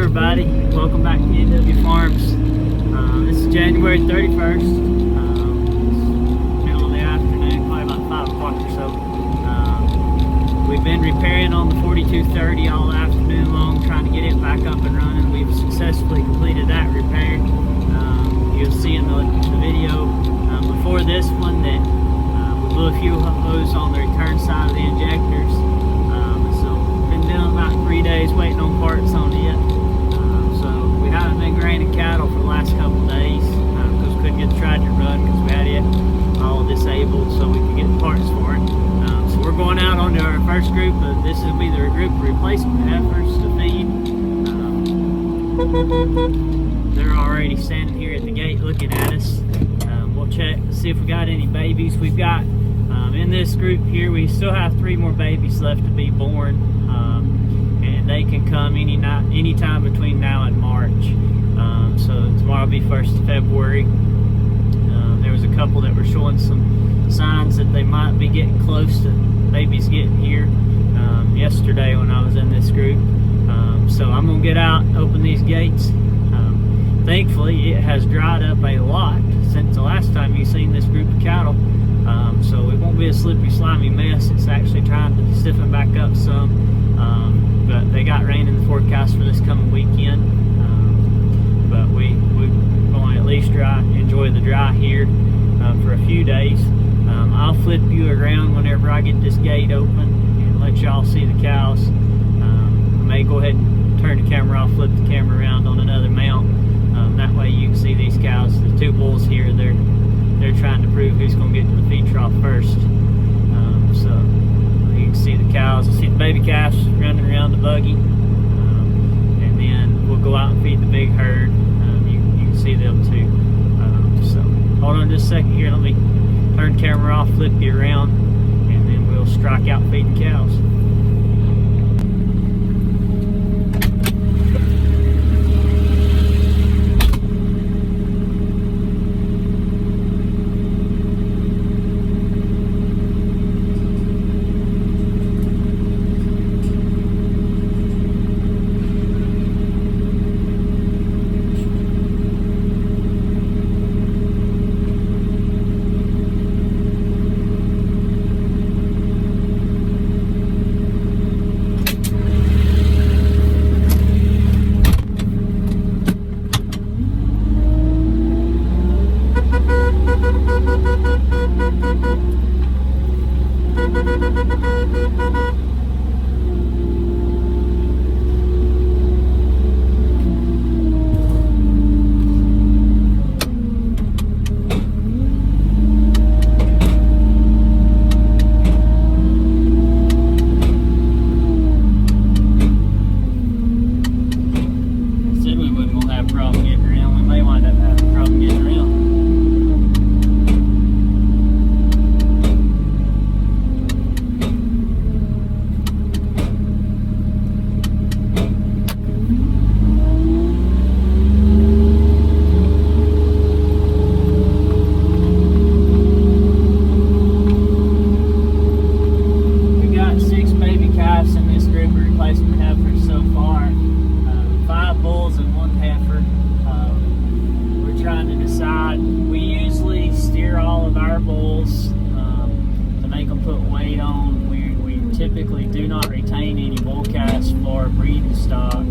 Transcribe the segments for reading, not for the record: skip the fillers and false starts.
everybody, welcome back to NW Farms. This is January 31st. It's middle of the afternoon, probably about 5 o'clock or so. We've been repairing on the 4230 all afternoon long, trying to get it back up and running. We've successfully completed that repair. You'll see in the video before this one that we blew a few hose on the return side of the injectors. So been doing about 3 days waiting on parts on it. So we haven't been graining cattle for the last couple of days because we couldn't get the tractor run because we had it all disabled so we could get the parts for it. So we're going out onto our first group of, this will be the group of replacement heifers to feed. They're already standing here at the gate looking at us. We'll check to see if we got any babies. We've got in this group here, we still have 3 more babies left to be born, and they can come any time between now and March. So tomorrow will be 1st of February. There was a couple that were showing some signs that they might be getting close to babies getting here yesterday when I was in this group. So I'm gonna get out, open these gates. Thankfully it has dried up a lot since the last time you seen this group of cattle. So it won't be a slippery, slimy mess. It's actually trying to stiffen back up some. But they got rain in the forecast for this coming weekend. But we're going to at least enjoy the dry here for a few days. I'll flip you around whenever I get this gate open and let y'all see the cows. I may go ahead and turn the camera off, flip the camera around on another mount. That way you can see these cows. The 2 bulls here, they're trying to prove who's going to get to the feed trough first. So you can see the cows. You see the baby calves running around the buggy. And then we'll go out and feed the big herd. You can see them too. So hold on just a second here. Let me turn the camera off, flip you around, and then we'll strike out feeding cows. Typically do not retain any bull calves for breeding stock,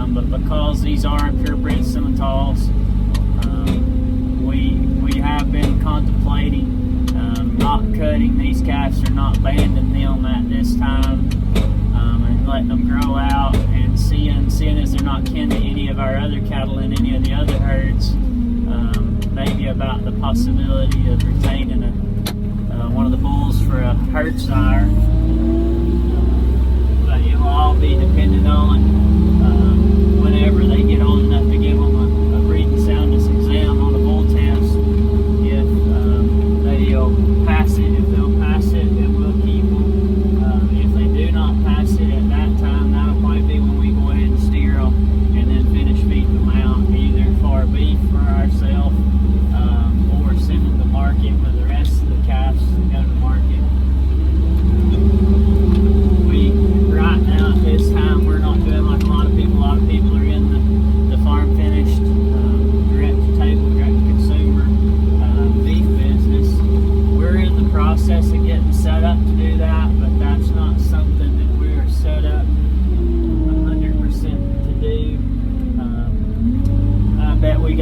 but because these are purebred Simmentals, we have been contemplating not cutting these calves or not banding them at this time, and letting them grow out and seeing as they're not kin to any of our other cattle in any of the other herds, maybe about the possibility of retaining one of the bulls for a herd sire. But it'll all be dependent on whenever they get old enough to give them a breeding soundness exam on the bull test. If they'll pass it, if they'll pass it, then we'll keep them. If they do not pass it at that time, that'll probably be when we go ahead and steer them and then finish feeding them out, either for beef for ourselves or send them to market for the rest of the calves to go to market. Right now at this time we're not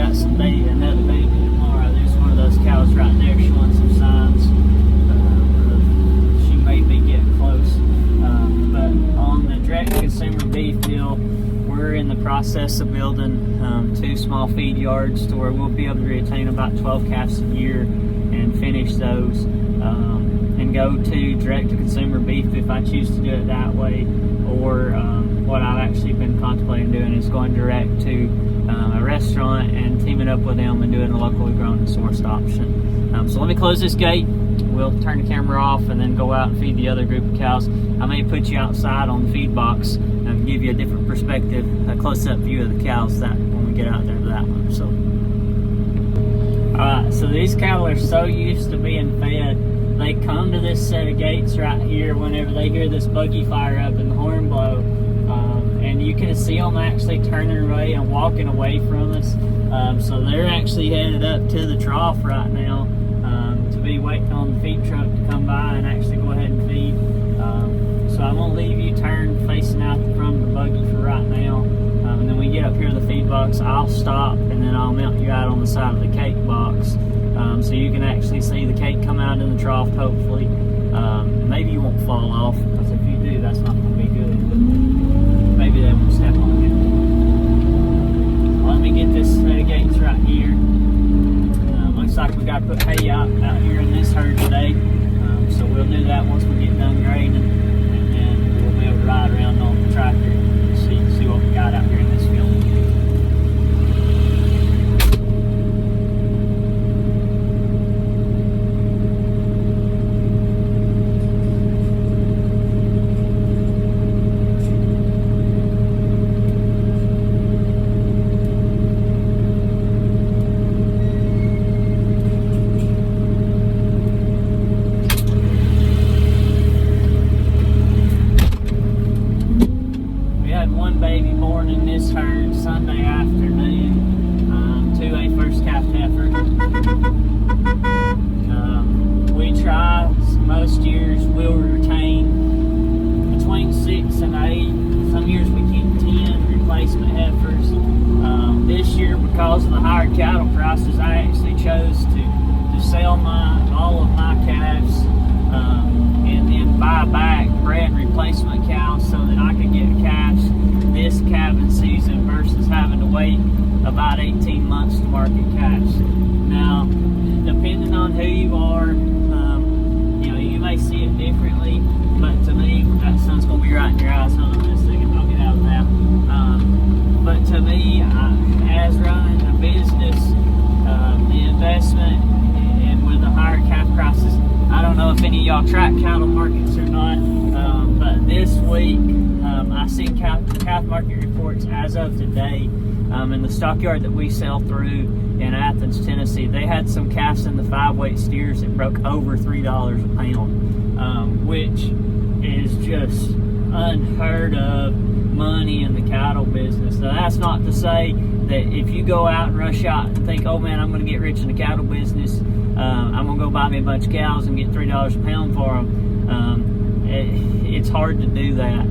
got another baby tomorrow. There's one of those cows right there showing some signs. She may be getting close. But on the direct consumer beef deal, we're in the process of building 2 small feed yards to where we'll be able to retain about 12 calves a year and finish those, and go to direct to consumer beef if I choose to do it that way, or what I've actually been contemplating doing is going direct to a restaurant and teaming up with them and doing a locally grown and sourced option. So let me close this gate. We'll turn the camera off and then go out and feed the other group of cows. I may put you outside on the feed box and give you a different perspective, a close-up view of the cows that when we get out there to that one. So, alright, so these cattle are so used to being fed, they come to this set of gates right here whenever they hear this buggy fire up and the horn blow, and you can see them actually turning away and walking away from us. So they're actually headed up to the trough right now, to be waiting on the feed truck to come by and actually go ahead and feed. So I'm going to leave you turned facing out from the buggy for right now. And then when we get up here to the feed box, I'll stop and then I'll mount you out on the side of the cake box, so you can actually see the cake come out in the trough, hopefully. Maybe you won't fall off, because if you do, that's not going to be good. But maybe they won't step on it. Let me get this set of gates right here. Looks like we got to put hay out here in this herd today. So we'll do that once we get done grading, and then we'll be able to ride around on the tractor and see what we got out here in this field. Baby born in this herd Sunday afternoon to a first calf heifer. We try, most years we'll retain between 6 and 8. Some years we keep 10 replacement heifers. This year, because of the higher cattle prices, I actually chose to sell all of my calves, and then buy back bred replacement cows so that I could get calves this calving season versus having to wait about 18 months to market calves. Now, depending on who you are, you may see it differently, but to me, that sun's going to be right in your eyes. Hold on just a second, I'll get out of that. But to me, as running a business, the investment, and with the higher calf prices, I don't know if any of y'all track cattle markets or not, but this week, I seen calf market reports as of today, in the stockyard that we sell through in Athens, Tennessee. They had some calves in the 5-weight steers that broke over $3 a pound, which is just unheard of money in the cattle business. Now, that's not to say that if you go out and rush out and think, oh man, I'm going to get rich in the cattle business, I'm going to go buy me a bunch of cows and get $3 a pound for them. It's hard to do that.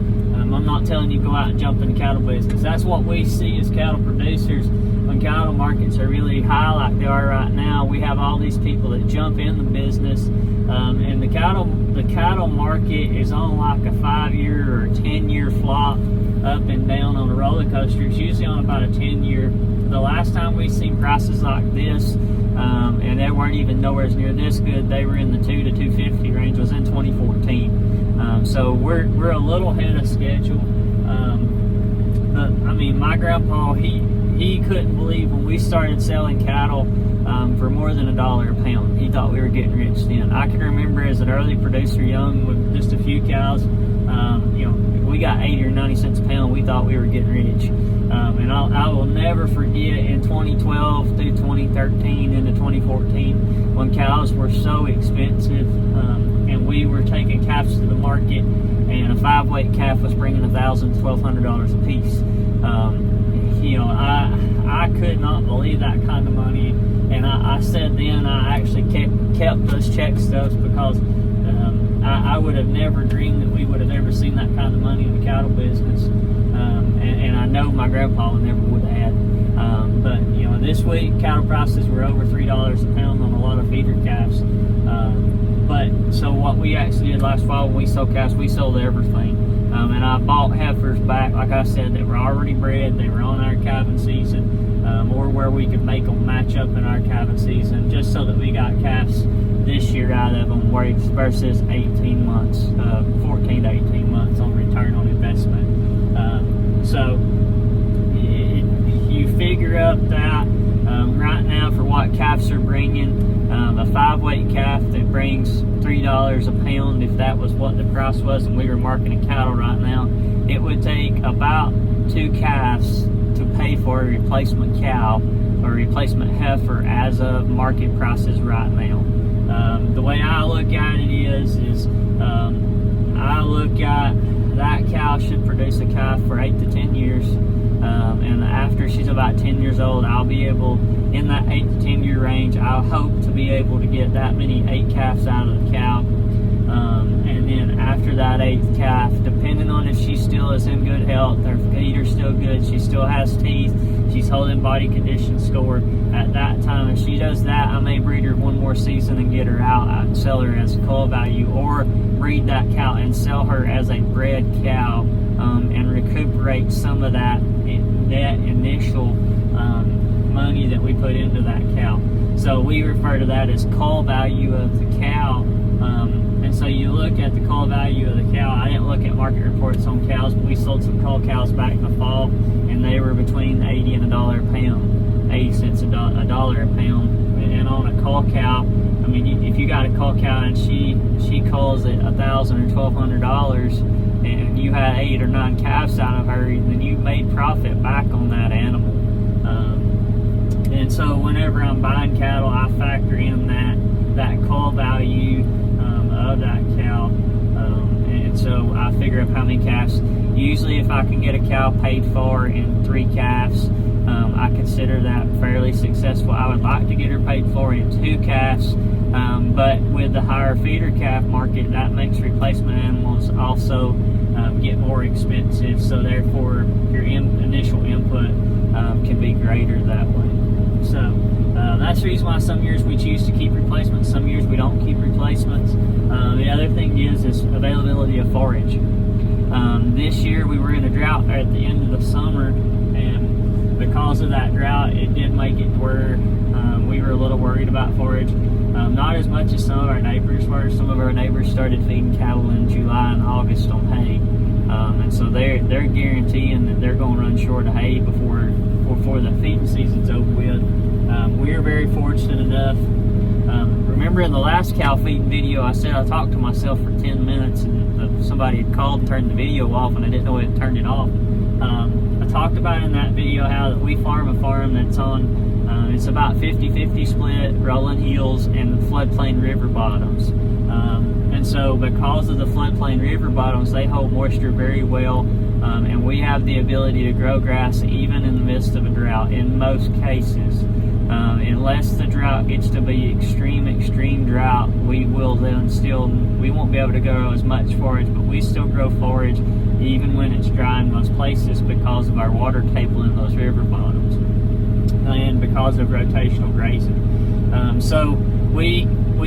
I'm not telling you go out and jump in the cattle business. That's what we see as cattle producers. When cattle markets are really high like they are right now, we have all these people that jump in the business, and the cattle market is on like a 5-year or 10-year flop up and down on a roller coaster. It's usually on about a 10-year. The last time we seen prices like this, and they weren't even nowhere near this good, they were in the 2 to 250 range, was in 2014. So we're a little ahead of schedule. But I mean, my grandpa, he couldn't believe when we started selling cattle for more than $1 a pound. He thought we were getting rich then. I can remember as an early producer, young with just a few cows, we got 80 or 90 cents a pound. We thought we were getting rich. And I will never forget in 2012 through 2013 into 2014 when cows were so expensive, and we were taking calves to the market, and a 5-weight calf was bringing $1,000 to $1,200 a piece. I could not believe that kind of money, and I said then I actually kept those check stubs because I would have never dreamed that we would have ever seen that kind of money in the cattle business, and I know my grandpa never would have had. But you know, this week cattle prices were over $3 a pound on a lot of feeder calves. But so what we actually did last fall when we sold calves, we sold everything. And I bought heifers back, like I said, that were already bred, they were on our calving season, or where we could make them match up in our calving season, just so that we got calves this year out of them versus 18 months, 14 to 18 months on return on investment. So you figure up that right now for what calves are bringing, a 5-weight calf that brings $3 a pound, if that was what the price was and we were marketing cattle right now, it would take about 2 calves to pay for a replacement cow or replacement heifer as of market prices right now. The way I look at it is I look at that cow should produce a calf for 8 to 10 years, and after she's about 10 years old, I'll be able, in that 8 to 10 year range, I'll hope to be able to get that many 8 calves out of the cow. And then after that 8th calf, depending on if she still is in good health, her feet are still good, she still has teeth, she's holding body condition score, at that time, if she does that, I may breed her one more season and get her out and sell her as cull value, or breed that cow and sell her as a bred cow, and recuperate some of that net initial money that we put into that cow. So we refer to that as cull value of the cow. And so you look at the cull value of the cow. I didn't look at market reports on cows, but we sold some cull cows back in the fall, and they were between 80 and $1 a pound, 80 cents a dollar a pound. And on a cull cow, I mean, if you got a cull cow and she culls at $1,000 or $1,200, and you had 8 or 9 calves out of her, then you made profit back on that animal. And so whenever I'm buying cattle, I factor in that cull value of that cow, and so I figure up how many calves. Usually if I can get a cow paid for in 3 calves, I consider that fairly successful. I would like to get her paid for in 2 calves, but with the higher feeder calf market, that makes replacement animals also get more expensive, so therefore your initial input can be greater that way. So that's the reason why some years we choose to keep replacements, some years we don't keep replacements. The other thing is availability of forage. This year we were in a drought at the end of the summer, and because of that drought, it did make it to where we were a little worried about forage. Not as much as some of our neighbors were. Some of our neighbors started feeding cattle in July and August on hay, and so they're guaranteeing that they're going to run short of hay before the feeding season's over with. We're very fortunate enough. Remember in the last cow feeding video, I said I talked to myself for 10 minutes, and somebody had called and turned the video off, and I didn't know it had turned it off. I talked about in that video how that we farm a farm that's on, it's about 50-50 split, rolling hills, and floodplain river bottoms. And so because of the floodplain river bottoms, they hold moisture very well, and we have the ability to grow grass even in the midst of a drought in most cases. Unless the drought gets to be extreme drought, we won't be able to grow as much forage, but we still grow forage even when it's dry in most places because of our water table in those river bottoms and because of rotational grazing. So we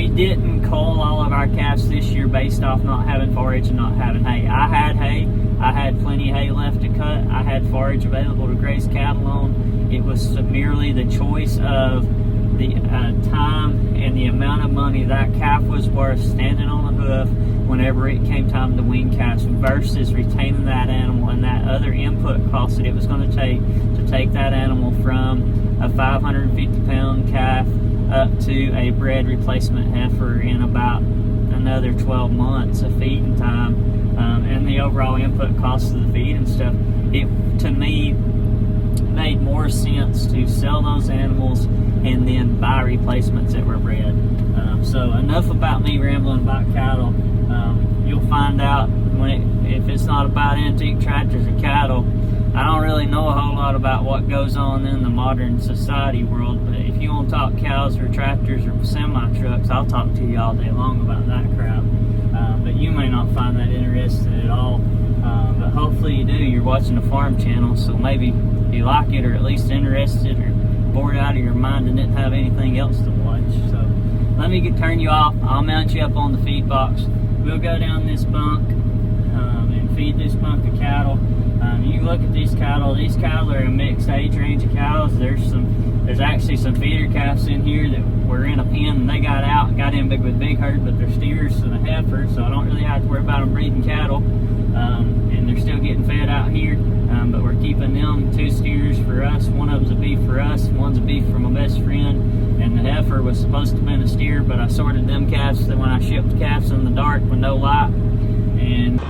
didn't cull all of our calves this year based off not having forage and not having hay. I had hay. I had plenty of hay left to cut. I had forage available to graze cattle on. It was merely the choice of the time and the amount of money that calf was worth standing on a hoof whenever it came time to wean calves versus retaining that animal and that other input cost that it was going to take that animal from a 550-pound calf up to a bred replacement heifer in about another 12 months of feeding time, and the overall input cost of the feed and stuff. It, to me, made more sense to sell those animals and then buy replacements that were bred. So enough about me rambling about cattle. You'll find out if it's not about antique tractors or cattle, I don't really know a whole lot about what goes on in the modern society world, but if you want to talk cows or tractors or semi-trucks, I'll talk to you all day long about that crap. But you may not find that interesting at all. But hopefully you do. You're watching a farm channel, so maybe you like it, or at least interested, or bored out of your mind and didn't have anything else to watch. So let me turn you off. I'll mount you up on the feed box. We'll go down this bunk and feed this bunk of cattle. You can look at these cattle. These cattle are a mixed age range of cows. There's actually some feeder calves in here that were in a pen and they got out and got in big with big herd, but they're steers and a heifer, so I don't really have to worry about them breeding cattle. And they're still getting fed out here, but we're keeping them 2 steers for us. One of them's a beef for us, one's a beef for my best friend, and the heifer was supposed to have been a steer, but I sorted them calves when I shipped calves in the dark with no light. And